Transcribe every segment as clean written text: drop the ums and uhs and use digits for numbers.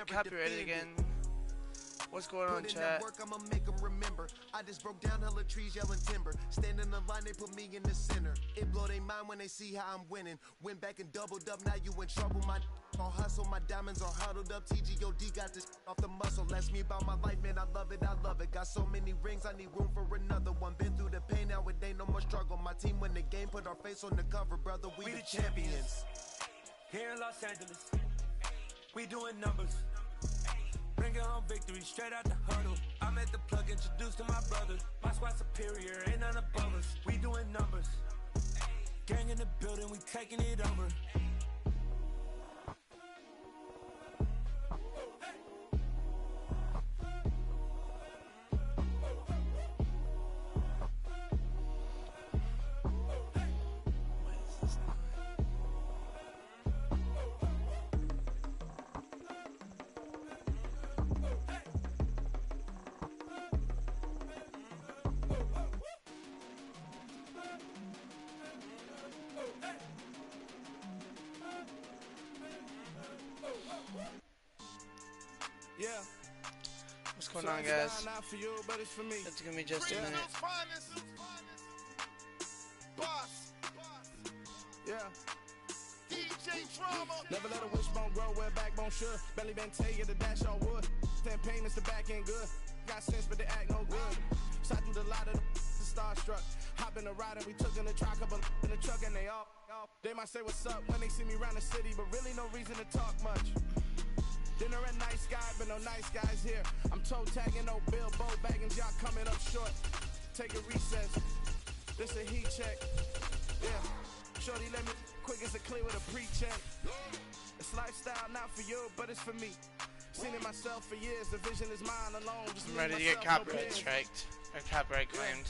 Copyrighted again. What's going on, chat? Work, I'ma make them remember. I just broke down hella trees yelling timber. Stand in the line, they put me in the center. It blow their mind when they see how I'm winning. Went back and doubled up, now you in trouble. My all hustle, my diamonds are huddled up. TGOD got this off the muscle. Ask me about my life, man, I love it, I love it. Got so many rings, I need room for another one. Been through the pain, now it ain't no more struggle. My team win the game, put our face on the cover, brother. We the champions. Here in Los Angeles, we doing numbers. Bringing home victory straight out the huddle. I'm at the plug, introduced to my brothers. My squad superior, ain't none above us. We doing numbers. Gang in the building, we taking it over. Yeah. What's going on, guys? Not for you, but it's for me. It's gonna be just a minute. Boss. Yeah. DJ Drama. Never let a wishbone grow where backbone should. Belly been tell you the dash all wood. 10 payments the back end good. Got sense but they act no good. Shot through the lot of the starstruck. Hop in the ride and we took in the truck, couple in the truck and they all. They might say what's up when they see me around the city, but really no reason to talk much. Dinner at nice guy, but no nice guys here. I'm toe tagging, no Bilbo bagging, y'all coming up short. Take a recess. This a heat check. Yeah. Shorty let me quick as a clear with a pre-check. It's lifestyle not for you, but it's for me. Seen it myself for years. The vision is mine alone. Just I'm ready to get copyright striked or copyright claimed.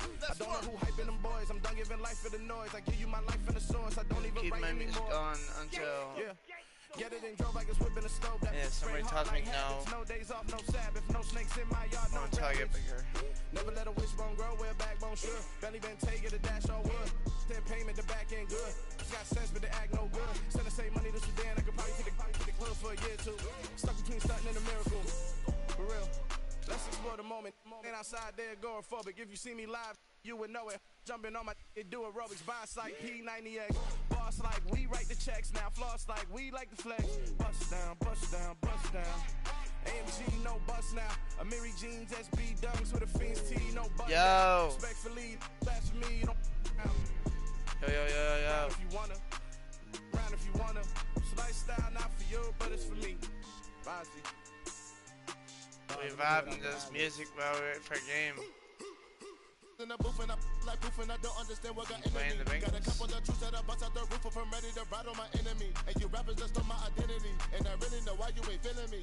I don't know who hyping them boys. I'm done giving life for the noise. I give you my life and the source. I don't even Keep write my music anymore. on until. Yeah. Get it and drove like it's whipping a stove. That Yeah, somebody tells me no. No days off, no Sabbath, no snakes in my yard, no Until I get rabbits. bigger. Never let a wishbone grow where a backbone should. Belly been take it, a dash all wood. 10 payment, the back end good. Got sense, but they act no good. Send the same money to Sudan, I could probably take the club for a year or two. Stuck between stunting and a miracle. For real. Let's explore the moment. Ain't outside there agoraphobic. If you see me live, you would know it. Jumping on my do aerobics, boss like P90X. Boss like we write the checks now. Floss like we like the flex. Bust down, bust down, bust down. AMG, no bust now. Amiri jeans, SB dunks with a Fiends T, no bust down. Respectfully, that's for me. You don't Yo. round if you wanna. Round if you wanna. It's lifestyle not for you, but it's for me. Bozzy. We vibing this music while we wait for a game. In the booth and I like proof and I don't understand what got in Playing the me. Got a Bengals. couple of troops that I bust out the roof if I'm ready to ride on my enemy. And you rappers just stole my identity. And I really know why you ain't feeling me.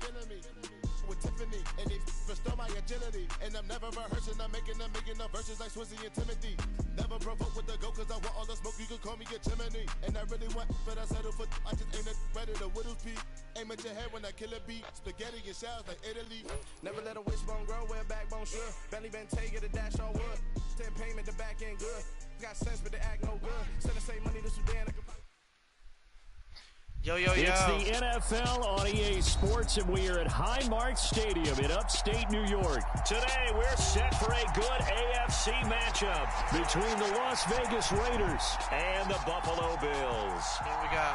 With Tiffany and they restore my agility. And I'm never rehearsing, I'm making no verses like Swizzy and Timothy. Never provoke with the go cause I want all the smoke, you can call me a chimney. And I really want, but I settle for, I just ain't ready to whittles peak. Aim at your head when I kill a beat. Spaghetti and shells like Italy. Never let a wishbone grow where a backbone should. Belly been take it, a dash all wood. 10 payment, the back end good. Got sense, but they act no good. Send the same money to Sudan. Yo. It's the NFL on EA Sports, and we are at Highmark Stadium in upstate New York. Today, we're set for a good AFC matchup between the Las Vegas Raiders and the Buffalo Bills. Here we go.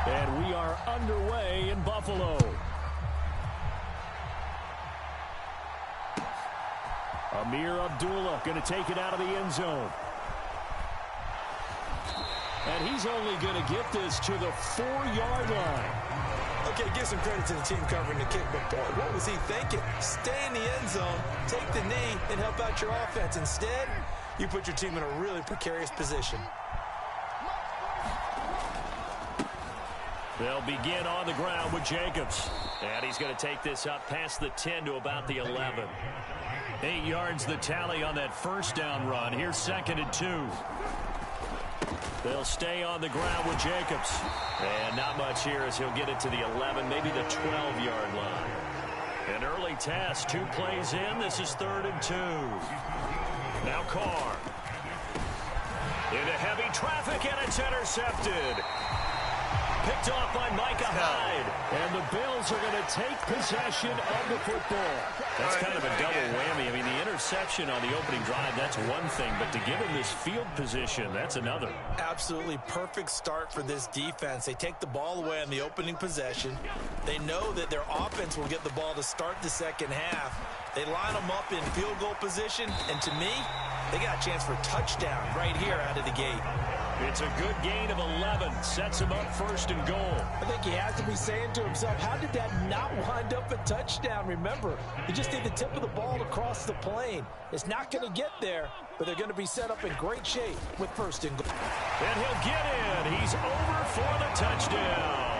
And we are underway in Buffalo. Amir Abdullah going to take it out of the end zone. And he's only going to get this to the 4-yard line. Okay, give some credit to the team covering the kick, but boy, what was he thinking? Stay in the end zone, take the knee, and help out your offense. Instead, you put your team in a really precarious position. They'll begin on the ground with Jacobs. And he's going to take this up past the 10 to about the 11. 8 yards the tally on that first down run. Here's 2nd and 2. They'll stay on the ground with Jacobs. And not much here as he'll get it to the 11, maybe the 12-yard line. An early test, 2 plays in. This is 3rd and 2. Now Carr. Into heavy traffic, and it's intercepted. Picked off by Micah Hyde. And the Bills are going to take possession of the football. That's kind of a double whammy. I mean, the interception on the opening drive, that's one thing. But to give him this field position, that's another. Absolutely perfect start for this defense. They take the ball away on the opening possession. They know that their offense will get the ball to start the second half. They line them up in field goal position. And to me, they got a chance for a touchdown right here out of the gate. It's a good gain of 11. Sets him up first and goal. I think he has to be saying to himself, how did that not wind up a touchdown? Remember, you just need the tip of the ball to cross the plane. It's not going to get there, but they're going to be set up in great shape with first and goal. And he'll get in. He's over for the touchdown.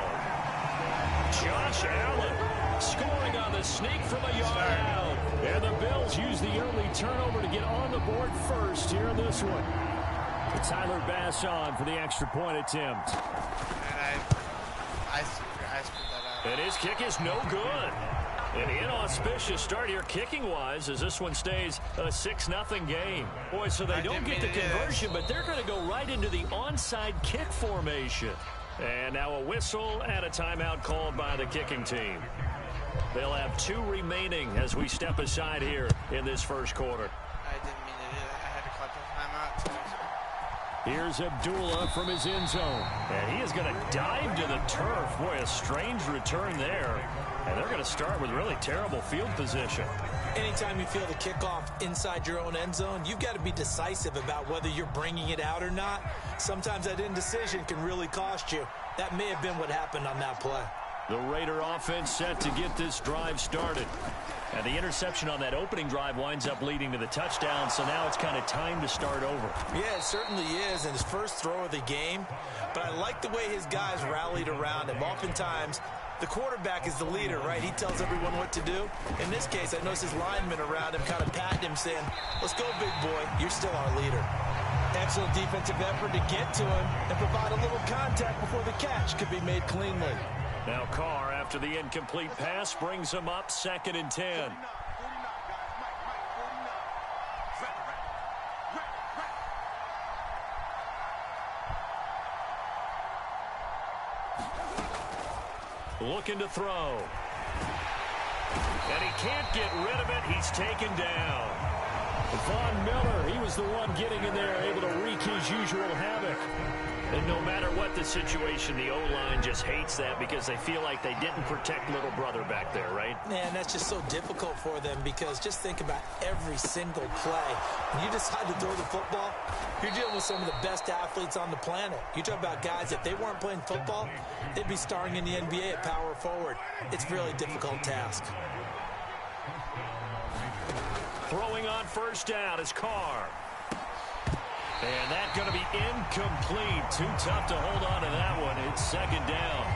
Josh Allen scoring on the sneak from a yard out. And the Bills use the early turnover to get on the board first here in this one. Tyler Bass on for the extra point attempt. And I screwed that up. And his kick is no good. An inauspicious start here kicking-wise as this one stays a 6-0 game. Boy, so they don't get the conversion, but they're going to go right into the onside kick formation. And now a whistle and a timeout called by the kicking team. They'll have 2 remaining as we step aside here in this first quarter. I didn't mean to do that. I had to call the timeout. Here's Abdullah from his end zone. And he is going to dive to the turf. Boy, a strange return there. And they're going to start with really terrible field position. Anytime you feel the kickoff inside your own end zone, you've got to be decisive about whether you're bringing it out or not. Sometimes that indecision can really cost you. That may have been what happened on that play. The Raider offense set to get this drive started. And the interception on that opening drive winds up leading to the touchdown, so now it's kind of time to start over. Yeah, it certainly is in his first throw of the game. But I like the way his guys rallied around him. Oftentimes, the quarterback is the leader, right? He tells everyone what to do. In this case, I noticed his linemen around him kind of patting him, saying, let's go, big boy. You're still our leader. Excellent defensive effort to get to him and provide a little contact before the catch could be made cleanly. Now Carr, after the incomplete pass, brings him up 2nd and 10. Looking to throw. And he can't get rid of it. He's taken down. Von Miller, he was the one getting in there, able to wreak his usual havoc. And no matter what the situation, the O-line just hates that because they feel like they didn't protect little brother back there, right? Man, that's just so difficult for them because just think about every single play. When you decide to throw the football, you're dealing with some of the best athletes on the planet. You talk about guys, if they weren't playing football, they'd be starring in the NBA at power forward. It's a really difficult task. Throwing on first down is Carr. And that's going to be incomplete. Too tough to hold on to that one. It's 2nd down.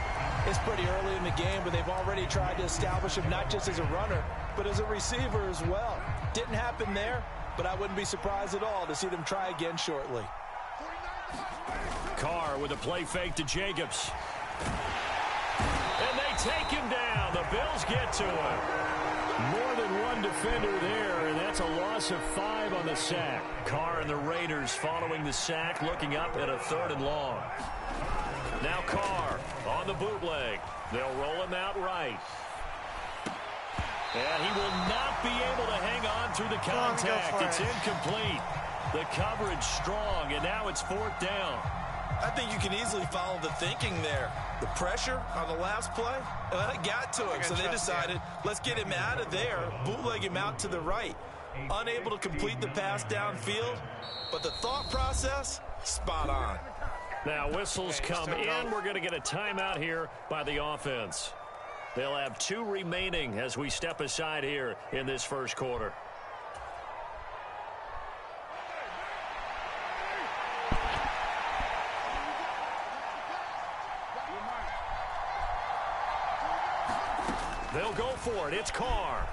It's pretty early in the game, but they've already tried to establish him not just as a runner, but as a receiver as well. Didn't happen there, but I wouldn't be surprised at all to see them try again shortly. Carr with a play fake to Jacobs. And they take him down. The Bills get to him. More than one defender there, and that's a loss of 5 on the sack. Carr and the Raiders following the sack, looking up at a 3rd and long. Now Carr on the bootleg. They'll roll him out right. And he will not be able to hang on through the contact. It's incomplete. The coverage strong, and now it's 4th down. I think you can easily follow the thinking there. The pressure on the last play, it got to him, so they decided, let's get him out of there, bootleg him out to the right. Unable to complete the pass downfield, but the thought process, spot on. Now whistles come in. We're going to get a timeout here by the offense. They'll have 2 remaining as we step aside here in this first quarter. They'll go for it. It's Carr.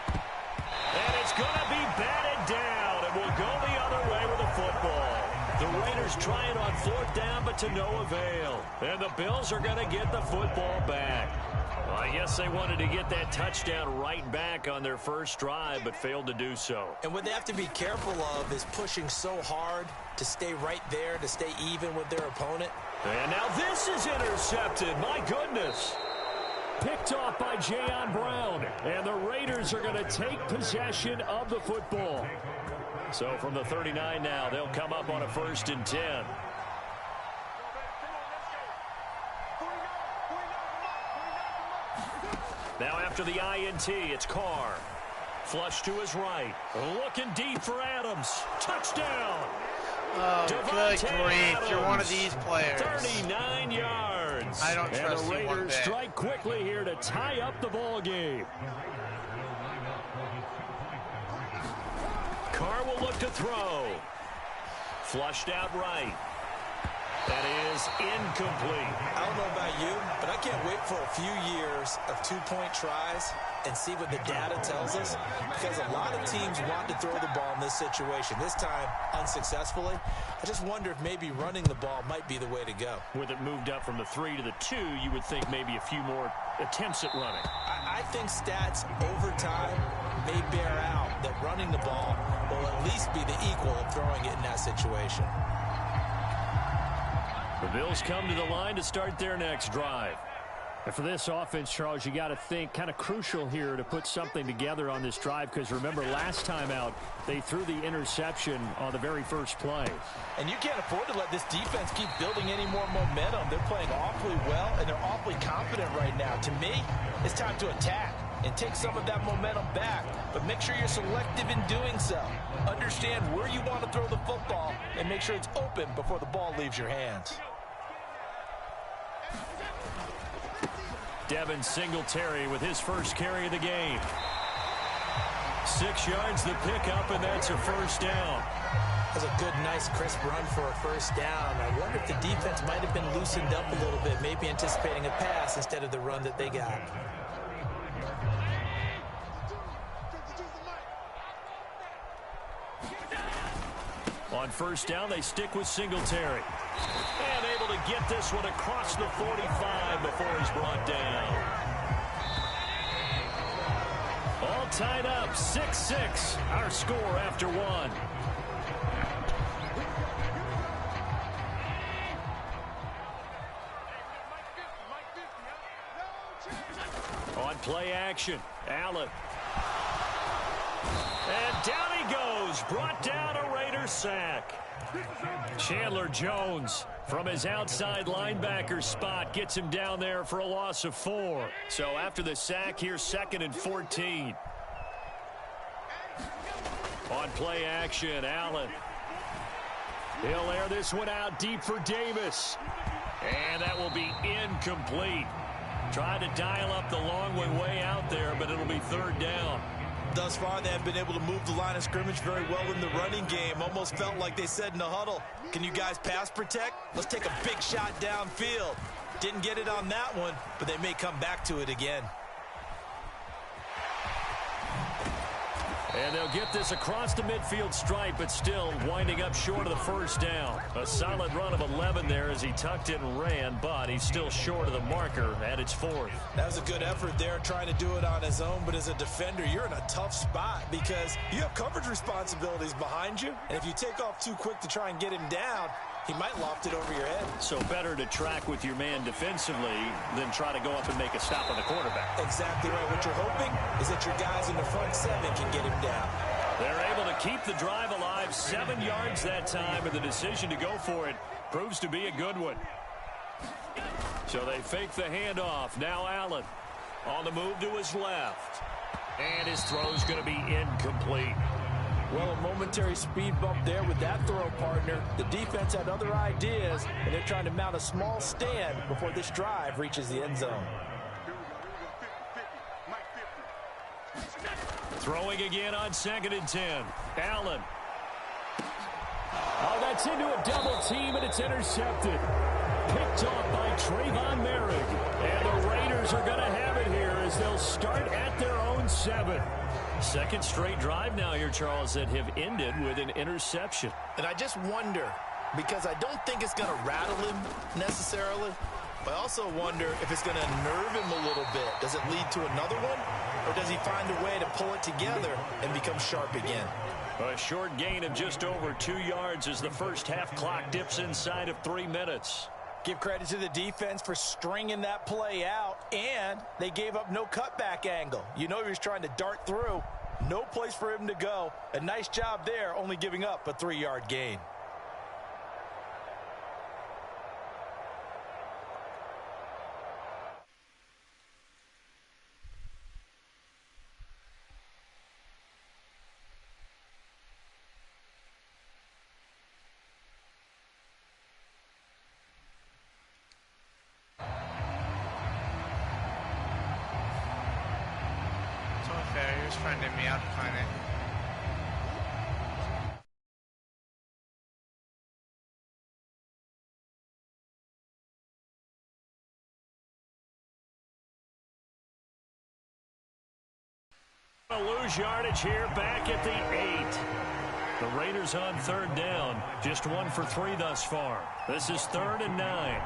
And it's going to be batted down. And will go the other way with the football. The Raiders try it on 4th down, but to no avail. And the Bills are going to get the football back. Well, I guess they wanted to get that touchdown right back on their first drive, but failed to do so. And what they have to be careful of is pushing so hard to stay right there, to stay even with their opponent. And now this is intercepted. My goodness. Picked off by Jayon Brown. And the Raiders are going to take possession of the football. So from the 39 now, they'll come up on a 1st and 10. Now after the INT, it's Carr. Flush to his right. Looking deep for Adams. Touchdown. Oh, good grief. You're one of these players. 39 yards. I don't trust you one bit. And the Raiders strike quickly here to tie up the ball game. Carr will look to throw. Flushed out right. That is incomplete. I don't know about you, but I can't wait for a few years of 2-point tries and see what the data tells us, because a lot of teams want to throw the ball in this situation. This time, unsuccessfully. I just wonder if maybe running the ball might be the way to go. With it moved up from the 3 to the 2, you would think maybe a few more attempts at running. I think stats over time may bear out that running the ball will at least be the equal of throwing it in that situation. The Bills come to the line to start their next drive. And for this offense, Charles, you got to think kind of crucial here to put something together on this drive, because remember last time out they threw the interception on the very first play. And you can't afford to let this defense keep building any more momentum. They're playing awfully well, and they're awfully confident right now. To me, it's time to attack and take some of that momentum back, but make sure you're selective in doing so. Understand where you want to throw the football and make sure it's open before the ball leaves your hands. Devin Singletary with his first carry of the game. 6 yards the pickup, and that's a 1st down. That's a good, nice, crisp run for a 1st down. I wonder if the defense might have been loosened up a little bit, maybe anticipating a pass instead of the run that they got. On 1st down, they stick with Singletary. And able to get this one across the 45 before he's brought down. All tied up, 6-6. Our score after 1. On play action, Allen. And down he goes. Brought down a Raider sack. Chandler Jones from his outside linebacker spot gets him down there for a loss of 4. So after the sack, here's 2nd and 14. On play action, Allen. He'll air this one out deep for Davis. And that will be incomplete. Tried to dial up the long one way out there, but it'll be 3rd down. Thus far, they have been able to move the line of scrimmage very well in the running game. Almost felt like they said in the huddle, can you guys pass protect? Let's take a big shot downfield. Didn't get it on that one, but they may come back to it again. And they'll get this across the midfield stripe, but still winding up short of the 1st down. A solid run of 11 there as he tucked it and ran, but he's still short of the marker at its 4th. That was a good effort there, trying to do it on his own, but as a defender, you're in a tough spot because you have coverage responsibilities behind you, and if you take off too quick to try and get him down, he might loft it over your head. So better to track with your man defensively than try to go up and make a stop on the quarterback. Exactly right. What you're hoping is that your guys in the front 7 can get him down. They're able to keep the drive alive, 7 yards that time, and the decision to go for it proves to be a good one. So they fake the handoff. Now Allen on the move to his left. And his throw's going to be incomplete. Well, a momentary speed bump there with that throw partner. The defense had other ideas, and they're trying to mount a small stand before this drive reaches the end zone. Throwing again on 2nd and 10. Allen. Oh, that's into a double team, and it's intercepted. Picked off by Trayvon Merrick. And the Raiders are going to have it here as they'll start at their own 7. 2nd straight drive now here, Charles, that have ended with an interception. And I just wonder because I don't think it's going to rattle him necessarily. But I also wonder if it's going to nerve him a little bit. Does it lead to another one? Or does he find a way to pull it together and become sharp again? A short gain of just over 2 yards as the first half clock dips inside of 3 minutes. Give credit to the defense for stringing that play out, and they gave up no cutback angle. You know he was trying to dart through. No place for him to go. A nice job there, only giving up a 3-yard gain. He was finding me out to find it. Lose yardage here back at the 8. The Raiders on 3rd down. Just 1 for 3 thus far. This is 3rd and 9.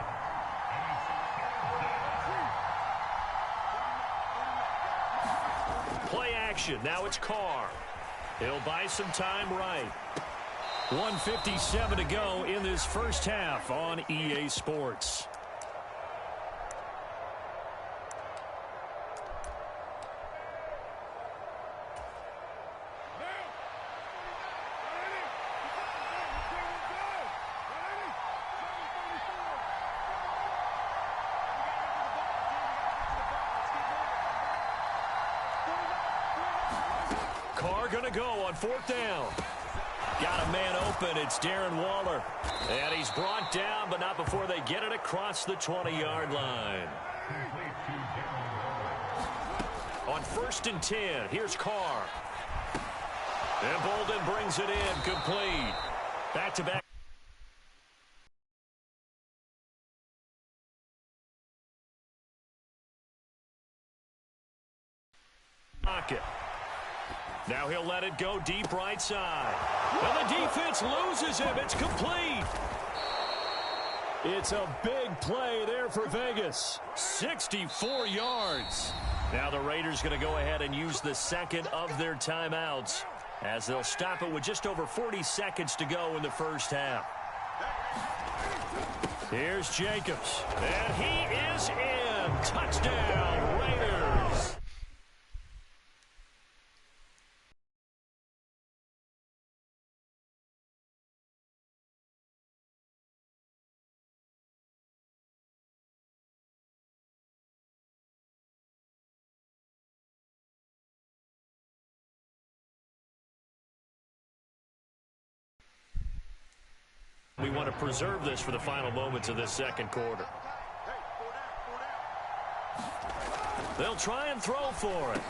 Play action. Now it's Carr. He'll buy some time right. 1:57 to go in this first half on EA Sports. Carr going to go on 4th down. Got a man open. It's Darren Waller. And he's brought down, but not before they get it across the 20-yard line. On 1st and 10, here's Carr. And Bolden brings it in, complete. Back-to-back. Pocket. Now he'll let it go deep right side. And the defense loses him. It's complete. It's a big play there for Vegas. 64 yards. Now the Raiders going to go ahead and use the second of their timeouts as they'll stop it with just over 40 seconds to go in the first half. Here's Jacobs. And he is in. Touchdown, Raiders. We want to preserve this for the final moments of this second quarter. They'll try and throw for it.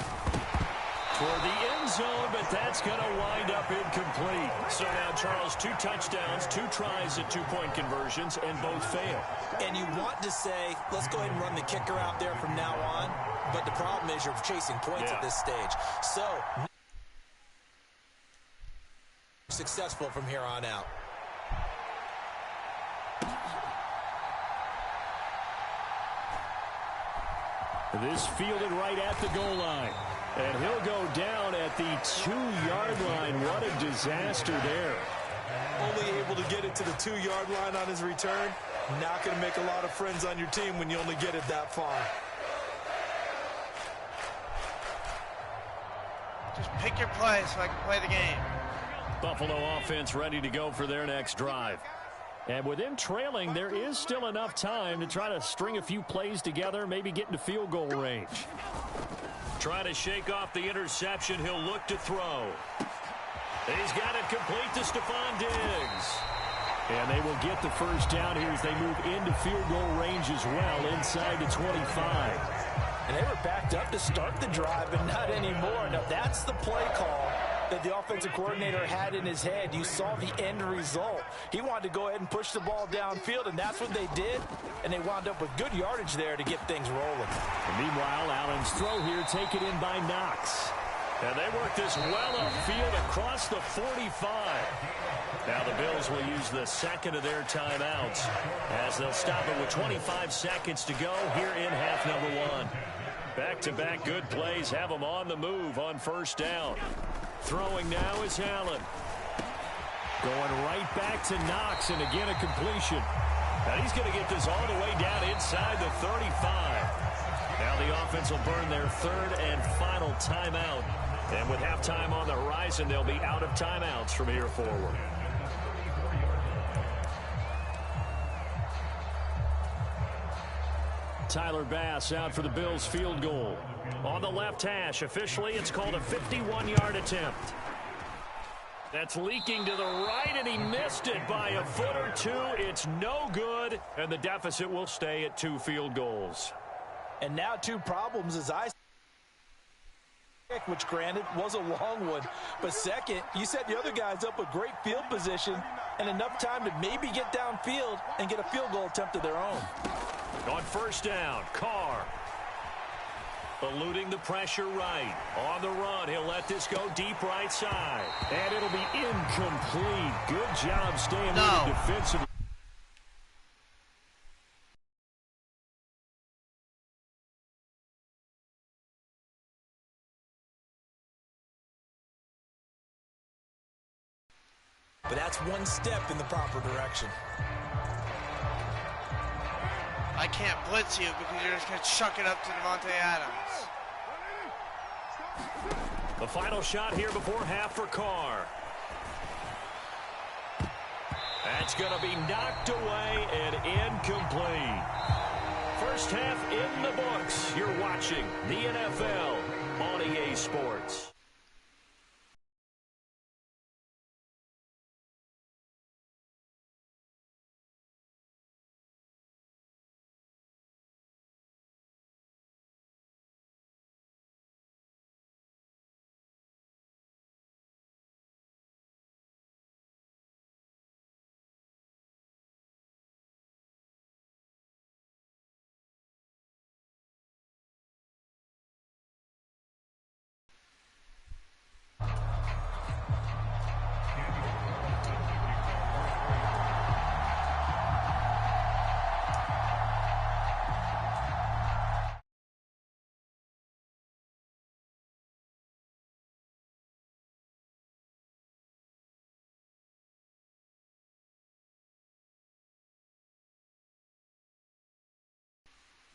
Toward the end zone, but that's going to wind up incomplete. So now, Charles, 2 touchdowns, 2 tries at 2-point conversions, and both fail. And you want to say, let's go ahead and run the kicker out there from now on. But the problem is you're chasing points at this stage. So, successful from here on out. This fielded right at the goal line. And he'll go down at the 2-yard line. What a disaster there. Only able to get it to the 2-yard line on his return. Not going to make a lot of friends on your team when you only get it that far. Just pick your play so I can play the game. Buffalo offense ready to go for their next drive. And with them trailing, there is still enough time to try to string a few plays together, maybe get into field goal range. Try to shake off the interception. He'll look to throw. He's got it complete to Stephon Diggs. And they will get the first down here as they move into field goal range as well, inside the 25. And they were backed up to start the drive, but not anymore. Now, that's the play call that the offensive coordinator had in his head. You saw the end result. He wanted to go ahead and push the ball downfield, and that's what they did. And they wound up with good yardage there to get things rolling. And meanwhile, Allen's throw here taken in by Knox. And they work this well upfield across the 45. Now the Bills will use the second of their timeouts as they'll stop it with 25 seconds to go here in half number one. Back-to-back good plays have them on the move on first down. Throwing now is Allen. Going right back to Knox, and again a completion. And he's going to get this all the way down inside the 35. Now the offense will burn their third and final timeout. And with halftime on the horizon, they'll be out of timeouts from here forward. Tyler Bass out for the Bills field goal. On the left hash, officially it's called a 51-yard attempt. That's leaking to the right, and he missed it by a foot or two. It's no good, and the deficit will stay at 2 field goals. And now 2 problems as I which granted was a long one. But second, you set the other guys up with great field position and enough time to maybe get downfield and get a field goal attempt of their own. On first down, Carr. Eluding the pressure right. On the run, he'll let this go deep right side. And it'll be incomplete. Good job staying with the defensive. But that's one step in the proper direction. I can't blitz you because you're just going to chuck it up to Devontae Adams. The final shot here before half for Carr. That's going to be knocked away and incomplete. First half in the books. You're watching the NFL on EA Sports.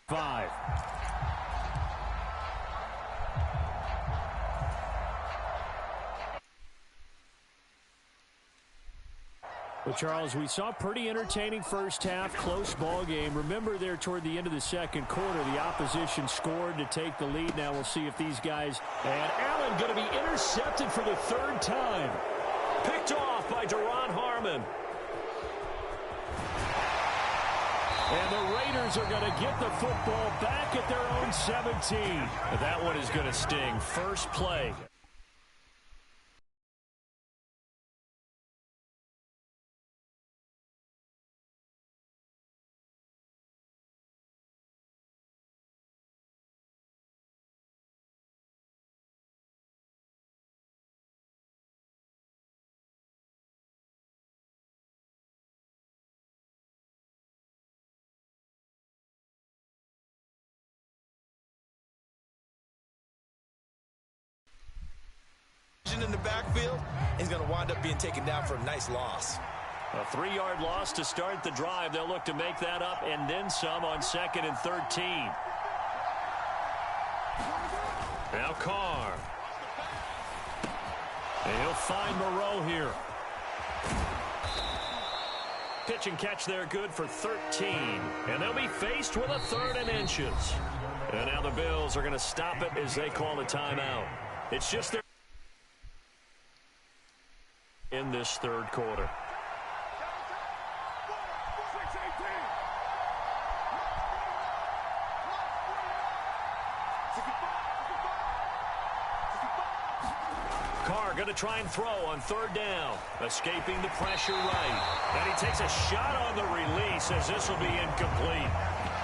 Five. Well, Charles, we saw a pretty entertaining first half, close ball game. Remember there toward the end of the second quarter, the opposition scored to take the lead. Now we'll see if these guys... And Allen going to be intercepted for the third time. Picked off by Duron Harmon. And the Raiders are going to get the football back at their own 17. That one is going to sting. First play. In the backfield, he's going to wind up being taken down for a nice loss. A 3-yard loss to start the drive. They'll look to make that up and then some on 2nd and 13. Now Carr. And he'll find Moreau here. Pitch and catch there good for 13. And they'll be faced with a 3rd and inches. And now the Bills are going to stop it as they call a timeout. It's just their in this third quarter. Carr going to try and throw on 3rd down. Escaping the pressure right. And he takes a shot on the release as this will be incomplete.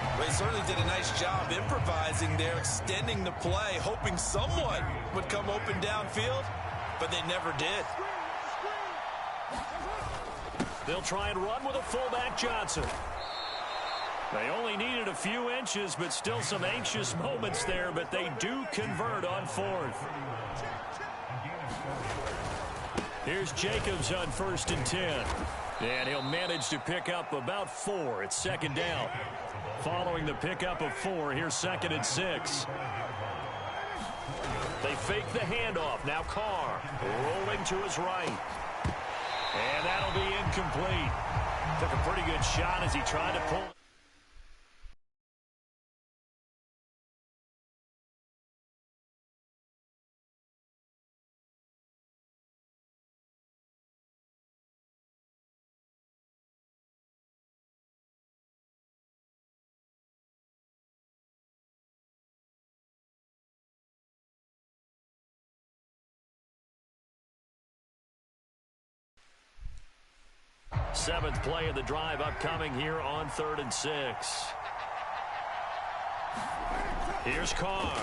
Well, he certainly did a nice job improvising there, extending the play, hoping someone would come open downfield, but they never did. They'll try and run with a fullback Johnson. They only needed a few inches, but still some anxious moments there, but they do convert on fourth. Here's Jacobs on 1st and 10. And he'll manage to pick up about 4. It's 2nd down. Following the pickup of 4, here's 2nd and 6. They fake the handoff. Now Carr rolling to his right. And that'll be incomplete. Took a pretty good shot as he tried to pull. Seventh play of the drive upcoming here on 3rd and 6. Here's Carr.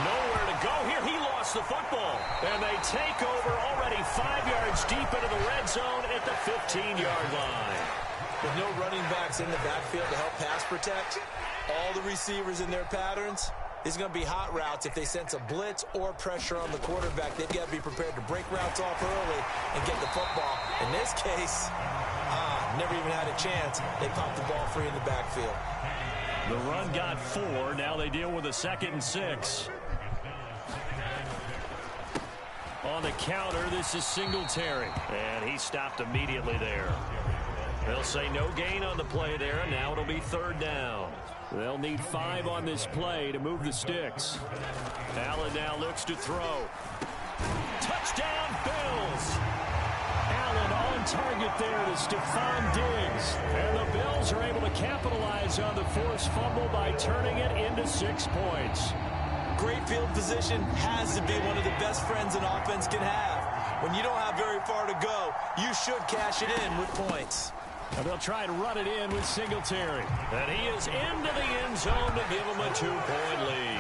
Nowhere to go here. He lost the football. And they take over already 5 yards deep into the red zone at the 15-yard line. With no running backs in the backfield to help pass protect, all the receivers in their patterns, these are going to be hot routes. If they sense a blitz or pressure on the quarterback, they've got to be prepared to break routes off early and get the football. In this case, never even had a chance. They popped the ball free in the backfield. The run got 4. Now they deal with a 2nd and 6. On the counter, this is Singletary. And he stopped immediately there. They'll say no gain on the play there, and now it'll be 3rd down. They'll need 5 on this play to move the sticks. Allen now looks to throw. Touchdown, Bills! Allen on target there to Stephon Diggs. And the Bills are able to capitalize on the forced fumble by turning it into 6 points. Great field position has to be one of the best friends an offense can have. When you don't have very far to go, you should cash it in with points. And they'll try and run it in with Singletary. And he is into the end zone to give them a 2-point lead.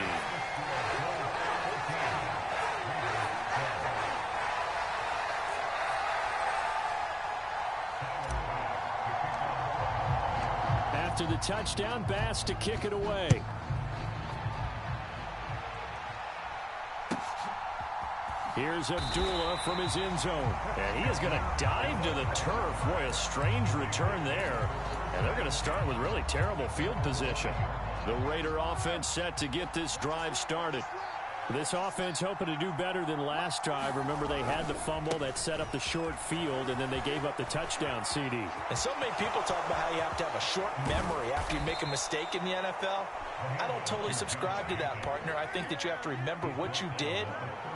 After the touchdown, Bass to kick it away. Here's Abdullah from his end zone. And he is going to dive to the turf. Boy, a strange return there. And they're going to start with really terrible field position. The Raider offense set to get this drive started. This offense hoping to do better than last drive. Remember, they had the fumble that set up the short field, and then they gave up the touchdown CD. And so many people talk about how you have to have a short memory after you make a mistake in the NFL. I don't totally subscribe to that, partner. I think that you have to remember what you did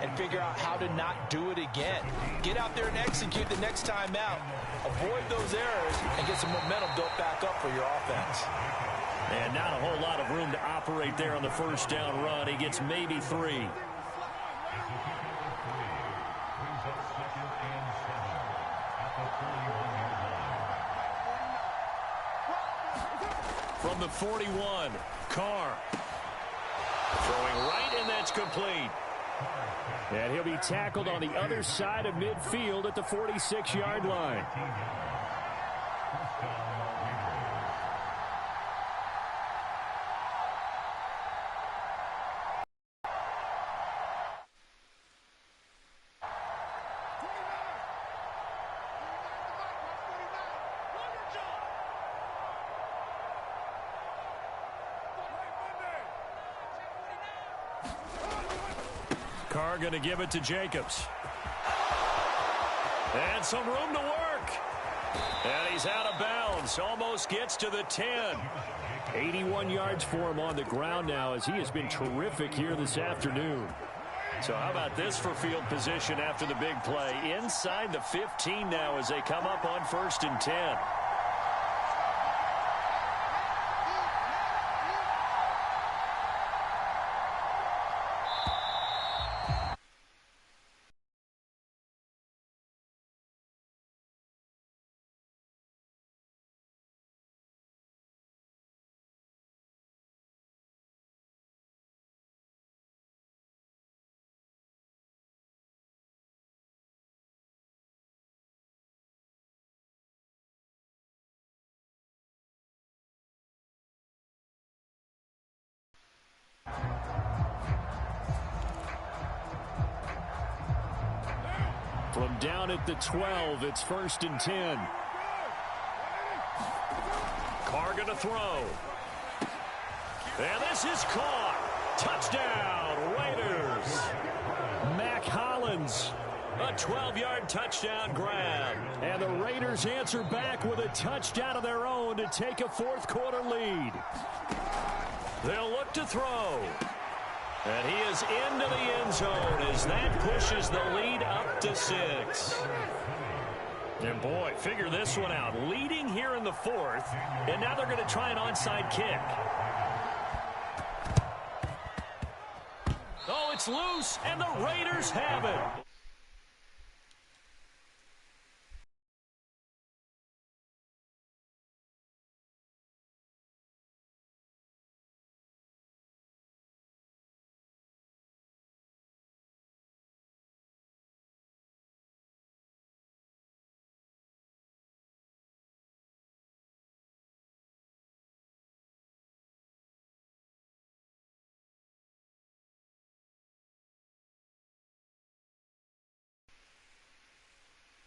and figure out how to not do it again. Get out there and execute the next time out. Avoid those errors and get some momentum built back up for your offense. And not a whole lot of room to operate there on the first down run. He gets maybe 3. From the 41, Carr. Throwing right, and that's complete. And he'll be tackled on the other side of midfield at the 46-yard line. Carr going to give it to Jacobs. And some room to work. And he's out of bounds. Almost gets to the 10. 81 yards for him on the ground now, as he has been terrific here this afternoon. So how about this for field position after the big play? Inside the 15 now as they come up on 1st and 10. From down at the 12, it's 1st and 10. Carr going to throw. And this is caught. Touchdown, Raiders. Mac Hollins, a 12-yard touchdown grab. And the Raiders answer back with a touchdown of their own to take a fourth-quarter lead. They'll look to throw. And he is into the end zone as that pushes the lead up to 6. And boy, figure this one out. Leading here in the 4th, and now they're going to try an onside kick. Oh, it's loose, and the Raiders have it.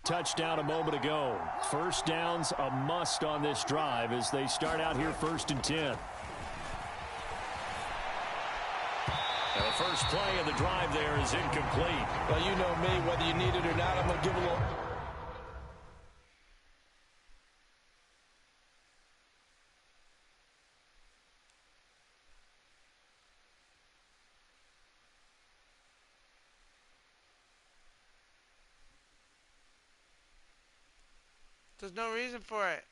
Touchdown a moment ago. First down's a must on this drive as they start out here 1st and 10. And the first play of the drive there is incomplete. Well, you know me, whether you need it or not, I'm going to give a little... There's no reason for it.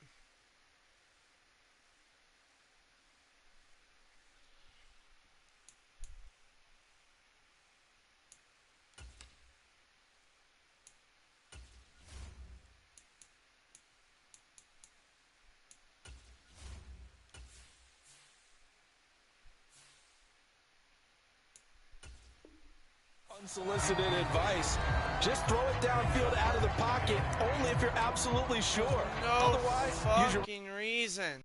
Unsolicited advice. Just throw it downfield out of the pocket, only if you're absolutely sure. No Otherwise, fucking reason.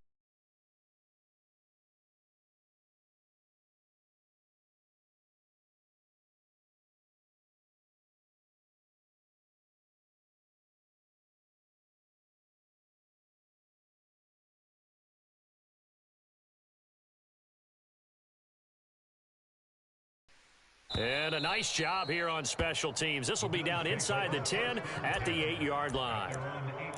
And a nice job here on special teams. This will be down inside the 10 at the 8-yard line.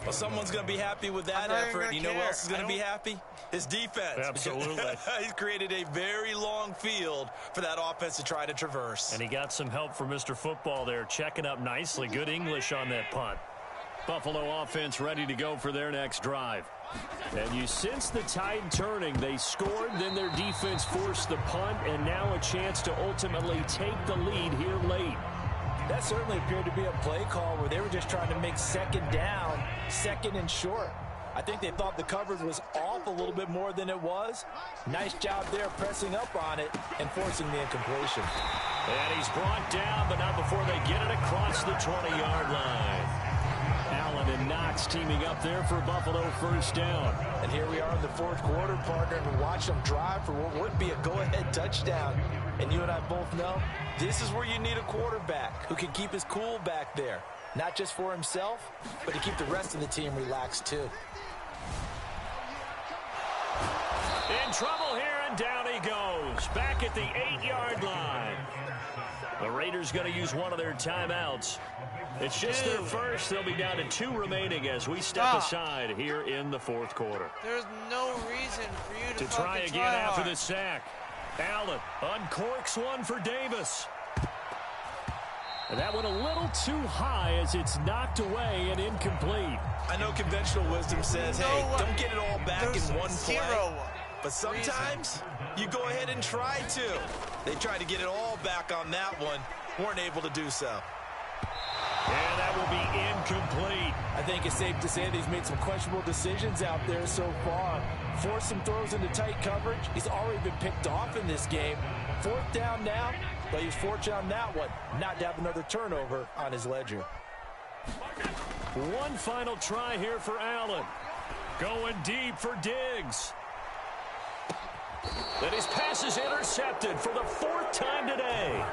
Well, someone's going to be happy with that effort. You know who else is going to be happy? His defense. Absolutely. He's created a very long field for that offense to try to traverse. And he got some help from Mr. Football there, checking up nicely. Good English on that punt. Buffalo offense ready to go for their next drive. And you sense the tide turning. They scored, then their defense forced the punt, and now a chance to ultimately take the lead here late. That certainly appeared to be a play call where they were just trying to make second down, second and short. I think they thought the coverage was off a little bit more than it was. Nice job there pressing up on it and forcing the incompletion. And he's brought down, but not before they get it across the 20-yard line. Allen and Knox teaming up there for Buffalo first down. And here we are in the fourth quarter, partner, and watch them drive for what would be a go-ahead touchdown. And you and I both know this is where you need a quarterback who can keep his cool back there. Not just for himself, but to keep the rest of the team relaxed too. In trouble here, and down he goes. Back at the 8-yard line. The Raiders going to use one of their timeouts. It's just their first. They'll be down to 2 remaining as we step aside here in the fourth quarter. There's no reason for you to try again after the sack. Allen uncorks one for Davis. And that went a little too high as it's knocked away and incomplete. I know conventional wisdom says, hey, don't get it all back in one play. But sometimes you go ahead and try to. They tried to get it all back on that one. Weren't able to do so. And that will be incomplete. I think it's safe to say that he's made some questionable decisions out there so far. Forced some throws into tight coverage. He's already been picked off in this game. Fourth down now, but he's fortunate on that one not to have another turnover on his ledger. One final try here for Allen. Going deep for Diggs. Then his pass is intercepted for the 4th time today.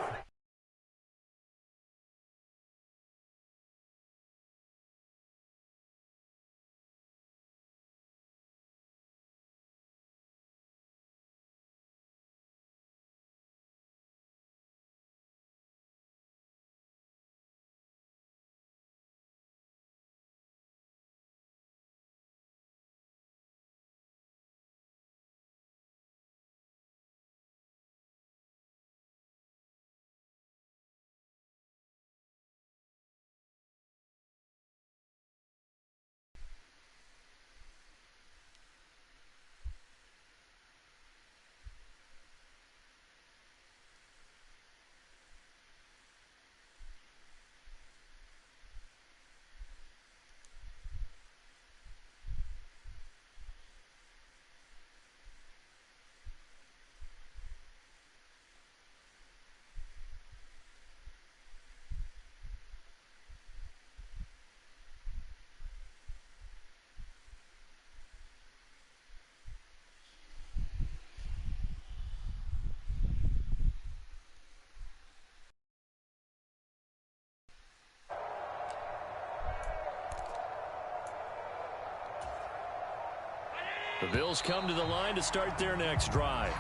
The Bills come to the line to start their next drive.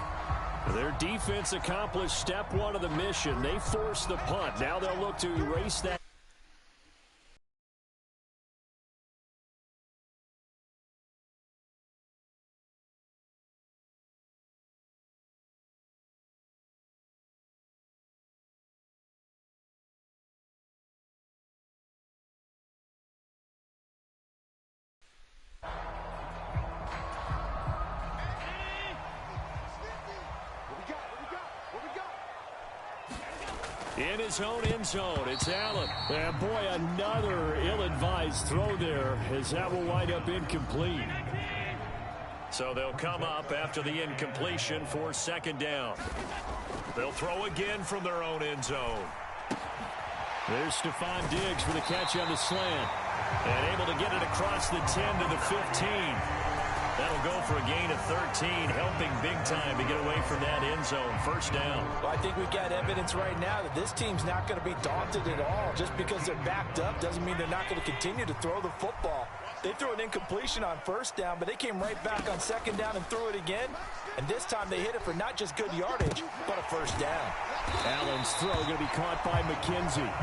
Their defense accomplished step one of the mission. They forced the punt. Now they'll look to erase that. In his own end zone, it's Allen. And boy, another ill-advised throw there, as that will wind up incomplete. So they'll come up after the incompletion for second down. They'll throw again from their own end zone. There's Stephon Diggs for the catch on the slant. And able to get it across the 10 to the 15. That'll go for a gain of 13, helping big time to get away from that end zone. First down. Well, I think we've got evidence right now that this team's not going to be daunted at all. Just because they're backed up doesn't mean they're not going to continue to throw the football. They threw an incompletion on first down, but they came right back on second down and threw it again. And this time they hit it for not just good yardage, but a first down. Allen's throw going to be caught by McKenzie.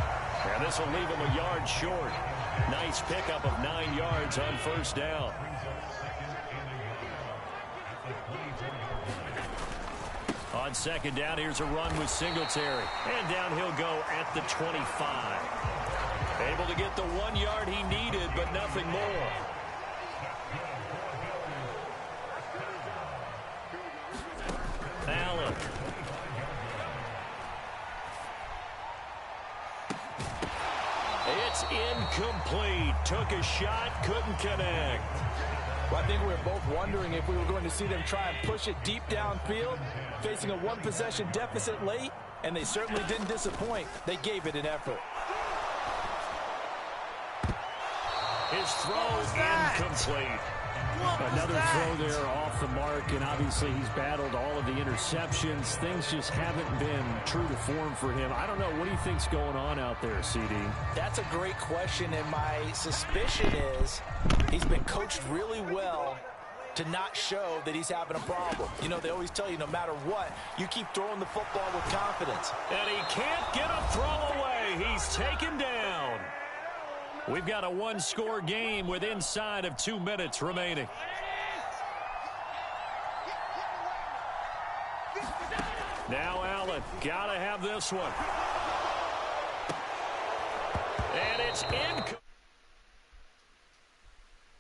And this will leave him a yard short. Nice pickup of 9 yards on first down. On second down, here's a run with Singletary. And down he'll go at the 25. Able to get the 1 yard he needed, but nothing more. Allen. It's incomplete. Took a shot, couldn't connect. Well, I think we were both wondering if we were going to see them try and push it deep downfield, facing a one-possession deficit late, and they certainly didn't disappoint. They gave it an effort. His throw incomplete. Another throw there off the mark, and obviously he's battled all of the interceptions. Things just haven't been true to form for him. I don't know. What do you think's going on out there, CD? That's a great question, and my suspicion is he's been coached really well to not show that he's having a problem. You know, they always tell you no matter what, you keep throwing the football with confidence. And he can't get a throw away. He's taken down. We've got a one-score game with inside of 2 minutes remaining. Now Allen, gotta have this one. And it's in.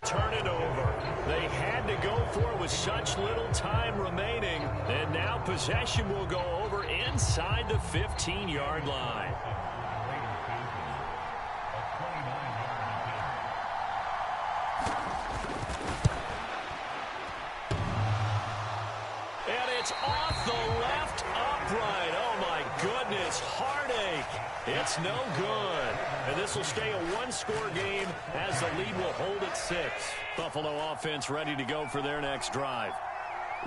Turn it over. They had to go for it with such little time remaining. And now possession will go over inside the 15-yard line. It's off the left upright. Oh, my goodness. Heartache. It's no good. And this will stay a one-score game as the lead will hold at 6. Buffalo offense ready to go for their next drive.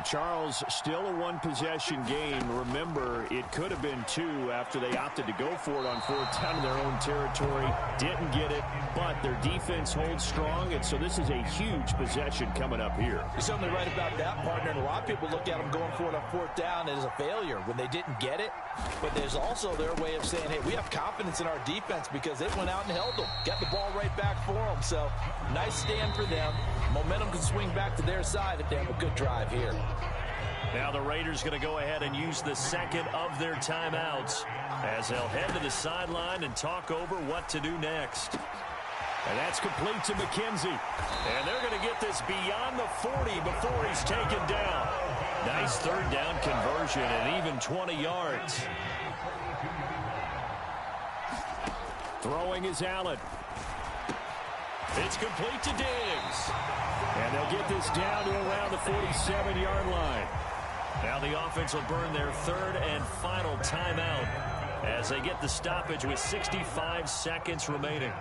Charles, still a one-possession game. Remember, it could have been 2 after they opted to go for it on 4th down in their own territory. Didn't get it, but their defense holds strong, and so this is a huge possession coming up here. You're certainly right about that, partner, and a lot of people look at them going for it on 4th down as a failure when they didn't get it. But there's also their way of saying, hey, we have confidence in our defense because it went out and held them. Got the ball right back for them. So, nice stand for them. Momentum can swing back to their side if they have a good drive here. Now the Raiders going to go ahead and use the second of their timeouts as they'll head to the sideline and talk over what to do next. And that's complete to McKenzie. And they're going to get this beyond the 40 before he's taken down. Nice third down conversion and even 20 yards. Throwing is Allen. It's complete to Diggs. And they'll get this down to around the 47-yard line. Now the offense will burn their third and final timeout as they get the stoppage with 65 seconds remaining.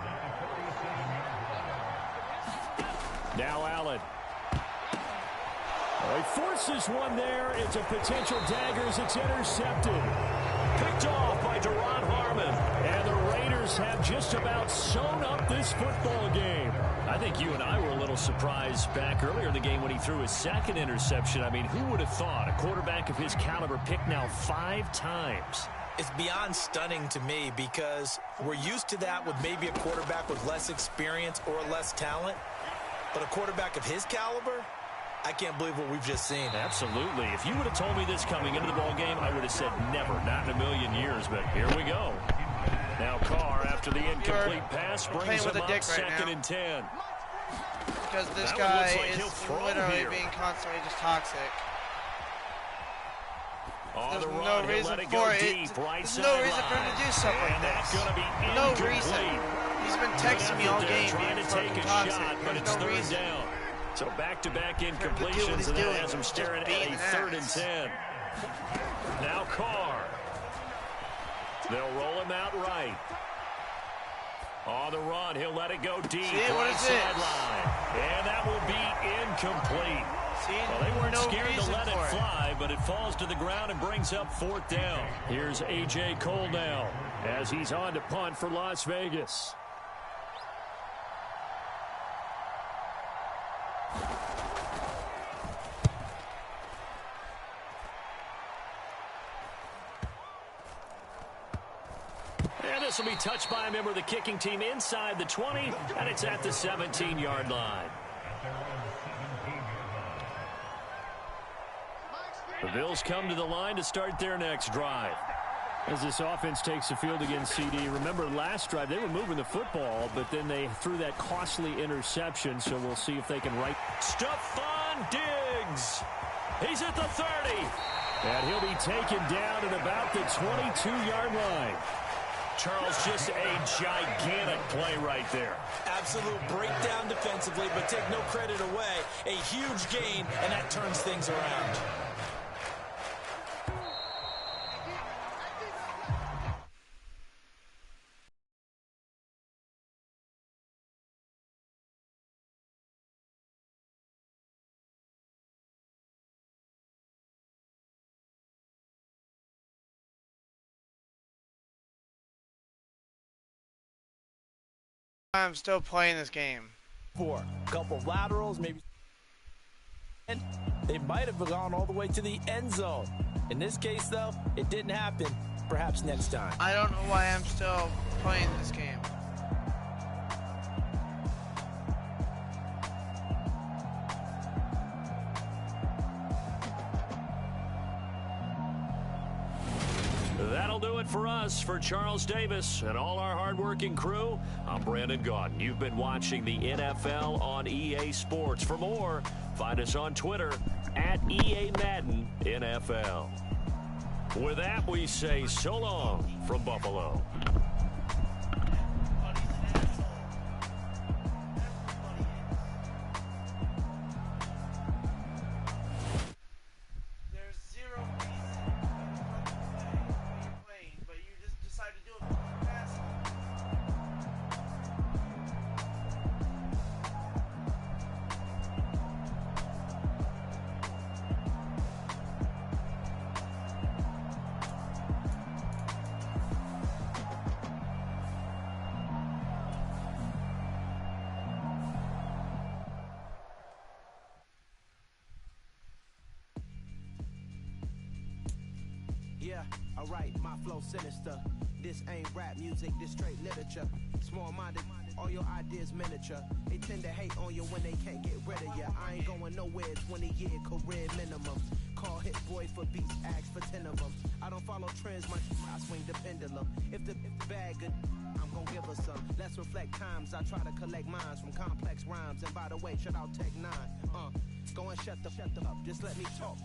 Now Allen. He forces one there. It's a potential dagger as it's intercepted. Picked off by Deron Harmon. And the Raiders Bears have just about sewn up this football game. I think you and I were a little surprised back earlier in the game when he threw his second interception. I mean, who would have thought a quarterback of his caliber picked now 5 times? It's beyond stunning to me because we're used to that with maybe a quarterback with less experience or less talent. But a quarterback of his caliber, I can't believe what we've just seen. Absolutely. If you would have told me this coming into the ball game, I would have said never, not in a million years. But here we go. Now Carr, after the incomplete pass, brings him up 2nd and 10. Because this guy is literally being constantly just toxic. There's no reason for it. There's no reason for him to do stuff like this. No reason. He's been texting me all game trying to take a shot, but it's no 3rd down. So back-to-back incompletions, and that has him staring at a 3rd and 10. Now Carr. They'll roll him out right. On the run, he'll let it go deep. Right sideline. And that will be incomplete. Well, they weren't scared to let it fly, but it falls to the ground and brings up 4th down. Here's A.J. Cole now as he's on to punt for Las Vegas. And this will be touched by a member of the kicking team inside the 20, and it's at the 17-yard line. The Bills come to the line to start their next drive. As this offense takes the field against CD, remember last drive they were moving the football, but then they threw that costly interception, so we'll see if they can right. Stephon Diggs! He's at the 30! And he'll be taken down at about the 22-yard line. Charles, just a gigantic play right there. Absolute breakdown defensively, but take no credit away. A huge gain, and that turns things around. I'm still playing this game. For a couple of laterals, maybe. And they might have gone all the way to the end zone. In this case, though, it didn't happen. Perhaps next time. I don't know why I'm still playing this game. That'll do it for us. For Charles Davis and all our hardworking crew, I'm Brandon Gaudin. You've been watching the NFL on EA Sports. For more, find us on Twitter at EA Madden NFL. With that, we say so long from Buffalo. Yeah, alright, my flow sinister. This ain't rap music, this straight literature. Small-minded, all your ideas miniature. They tend to hate on you when they can't get rid of you. I ain't going nowhere, 20-year career minimum. Call Hit Boy for beats, ask for 10 of them. I don't follow trends much, I swing the pendulum. If the bag good, I'm gonna give her some. Let's reflect times, I try to collect minds from complex rhymes. And by the way, shout out Tech 9. Go and shut the up, just let me talk.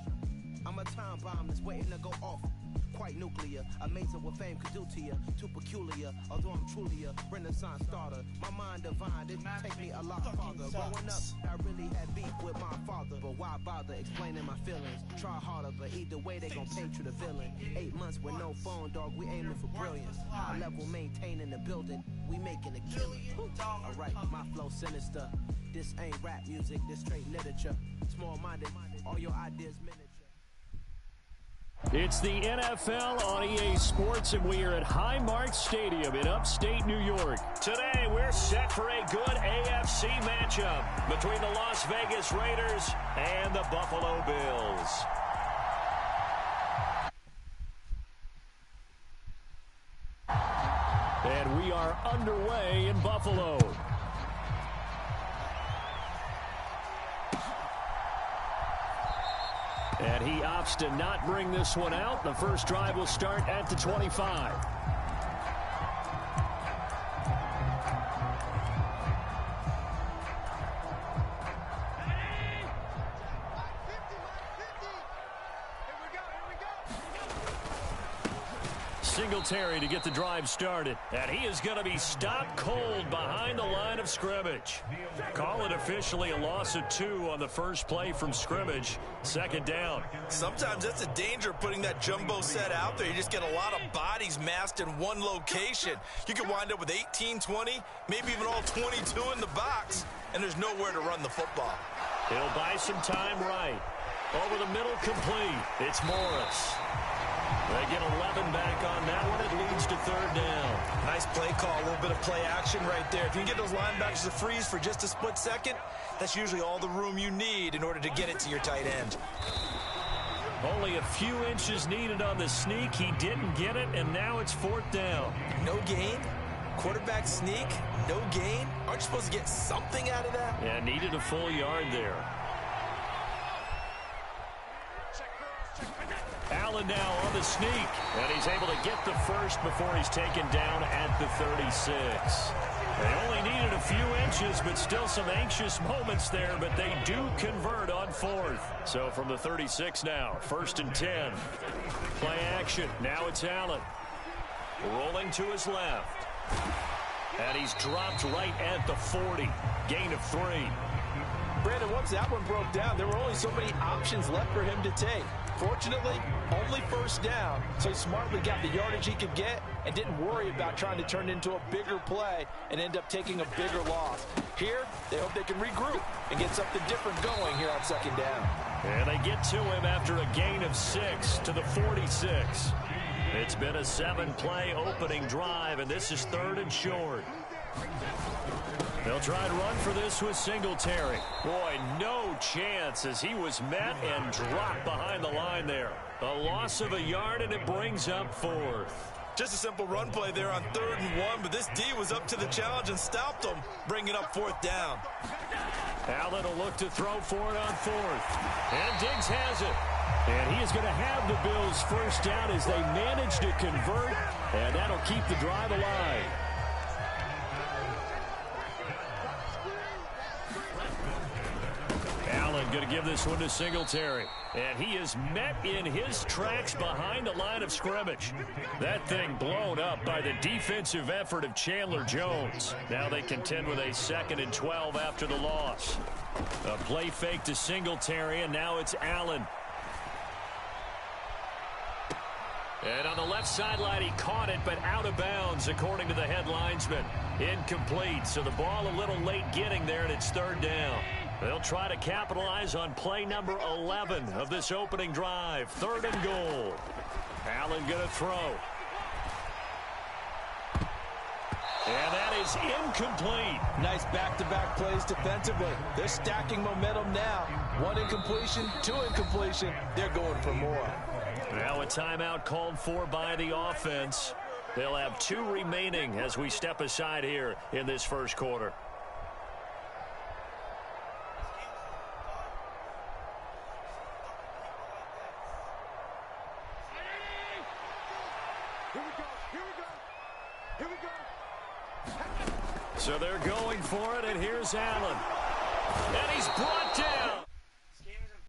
I'm a time bomb that's waiting to go off. Quite nuclear, amazing what fame could do to you. Too peculiar, although I'm truly a renaissance starter. My mind divine, didn't take me a lot farther. Growing up, I really had beef with my father. But why bother explaining my feelings? Try harder, but either way they gon' paint you the villain. 8 months with no phone, dog, we aiming for brilliance. High level maintaining the building, we making a killing. Alright, my flow sinister. This ain't rap music, this straight literature. Small-minded, all your ideas miniature. It's the NFL on EA Sports, and we are at Highmark Stadium in upstate New York. Today, we're set for a good AFC matchup between the Las Vegas Raiders and the Buffalo Bills. And we are underway in Buffalo. And he opts to not bring this one out. The first drive will start at the 25. Singletary to get the drive started. And he is going to be stopped cold behind the line of scrimmage. Call it officially a loss of 2 on the first play from scrimmage. Second down. Sometimes that's the danger of putting that jumbo set out there. You just get a lot of bodies massed in one location. You could wind up with 18, 20, maybe even all 22 in the box, and there's nowhere to run the football. He'll buy some time right. Over the middle, complete. It's Morris. They get 11 back on that one. It leads to third down. Nice play call, a little bit of play action right there. If you can get those linebackers to freeze for just a split second, that's usually all the room you need in order to get it to your tight end. Only a few inches needed on the sneak. He didn't get it, and now it's fourth down. No gain? Quarterback sneak? No gain? Aren't you supposed to get something out of that? Yeah, needed a full yard there. Allen now on the sneak, and he's able to get the first before he's taken down at the 36. They only needed a few inches, but still some anxious moments there, but they do convert on fourth. So from the 36 now, first and 10. Play action. Now it's Allen. Rolling to his left. And he's dropped right at the 40. Gain of 3. Brandon, once that one broke down, there were only so many options left for him to take. Fortunately, only first down, so he smartly got the yardage he could get and didn't worry about trying to turn it into a bigger play and end up taking a bigger loss. Here, they hope they can regroup and get something different going here on second down. And they get to him after a gain of 6 to the 46. It's been a 7-play opening drive, and this is third and short. They'll try and run for this with Singletary. Boy, no chance as he was met and dropped behind the line there. A loss of a yard, and it brings up fourth. Just a simple run play there on 3rd and 1, but this D was up to the challenge and stopped him, bringing up fourth down. Allen will look to throw for it on fourth. And Diggs has it. And he is going to have the Bills first down as they manage to convert, and that'll keep the drive alive. Going to give this one to Singletary. And he is met in his tracks behind the line of scrimmage. That thing blown up by the defensive effort of Chandler Jones. Now they contend with a 2nd and 12 after the loss. A play fake to Singletary, and now it's Allen. And on the left sideline, he caught it, but out of bounds, according to the head linesman. Incomplete, so the ball a little late getting there, and it's third down. They'll try to capitalize on play number 11 of this opening drive. 3rd and goal. Allen going to throw. And that is incomplete. Nice back-to-back plays defensively. They're stacking momentum now. 1 incompletion, 2 incompletion. They're going for more. Now a timeout called for by the offense. They'll have 2 remaining as we step aside here in this first quarter. So they're going for it, and here's Allen. And he's brought down.